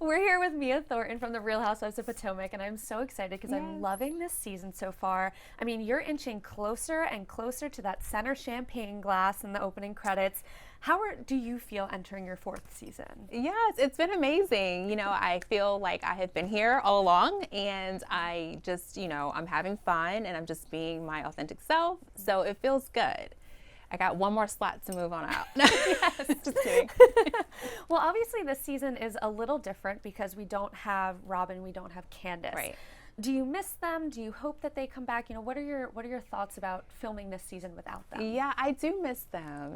We're here with Mia Thornton from the Real Housewives of Potomac, and I'm so excited because Yes. I'm loving this season so far. I mean, you're inching closer and closer to that center champagne glass in the opening credits. Do you feel entering your fourth season? Yes, it's been amazing. I feel like I have been here all along, and I just, I'm having fun and I'm just being my authentic self. So it feels good. I got one more slot to move on out. Yes. Just kidding. Well, obviously this season is a little different because we don't have Robin, we don't have Candace. Right. Do you miss them? Do you hope that they come back? What are your thoughts about filming this season without them? Yeah, I do miss them.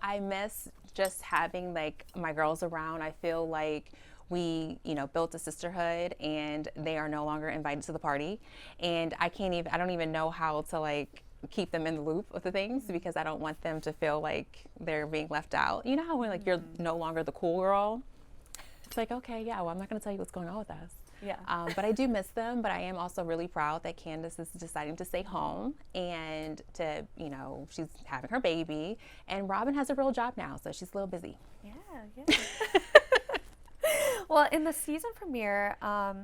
I miss just having like my girls around. I feel like we, built a sisterhood and they are no longer invited to the party. And I don't even know how to like keep them in the loop of the things because I don't want them to feel like they're being left out. You know how when like you're no longer the cool girl? It's like, okay, yeah, well, I'm not going to tell you what's going on with us. Yeah. But I do miss them, but I am also really proud that Candace is deciding to stay home and to, she's having her baby, and Robin has a real job now, so she's a little busy. Yeah. Well, in the season premiere,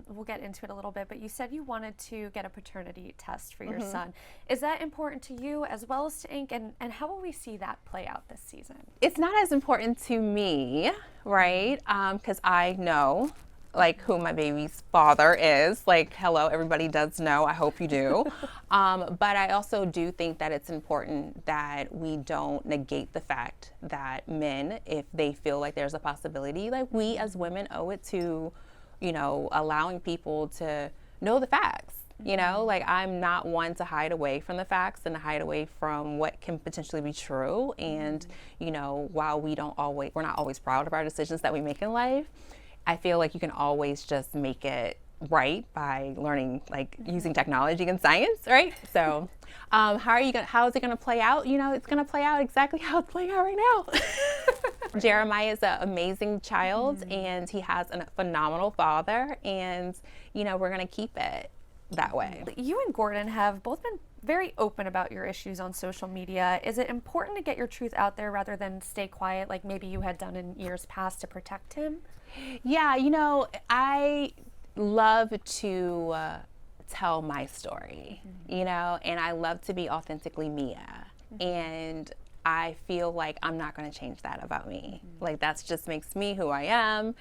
we'll get into it a little bit, but you said you wanted to get a paternity test for your son. Is that important to you as well as to Ink, and how will we see that play out this season? It's not as important to me, right? Because I know like who my baby's father is. Like, hello, everybody does know. I hope you do. But I also do think that it's important that we don't negate the fact that men, if they feel like there's a possibility, like we as women owe it to, allowing people to know the facts. Like I'm not one to hide away from the facts and to hide away from what can potentially be true. And, while we're not always proud of our decisions that we make in life, I feel like you can always just make it right by learning, like using technology and science, right? So, how is it going to play out? It's going to play out exactly how it's playing out right now. Jeremiah is an amazing child and he has a phenomenal father, and, we're going to keep it that way. You and Gordon have both been very open about your issues on social media. Is it important to get your truth out there rather than stay quiet like maybe you had done in years past to protect him? Yeah, I love to tell my story, and I love to be authentically Mia. And I feel like I'm not going to change that about me. Like that's just makes me who I am.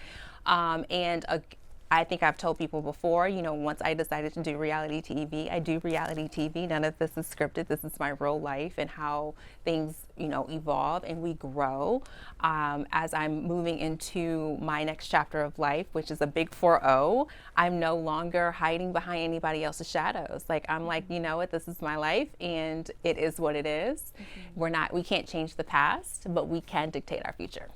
I think I've told people before, once I decided to do reality TV, I do reality TV. None of this is scripted. This is my real life and how things, evolve and we grow. As I'm moving into my next chapter of life, which is a big 4-0, I'm no longer hiding behind anybody else's shadows. Like, I'm like, you know what, this is my life and it is what it is. We can't change the past, but we can dictate our future.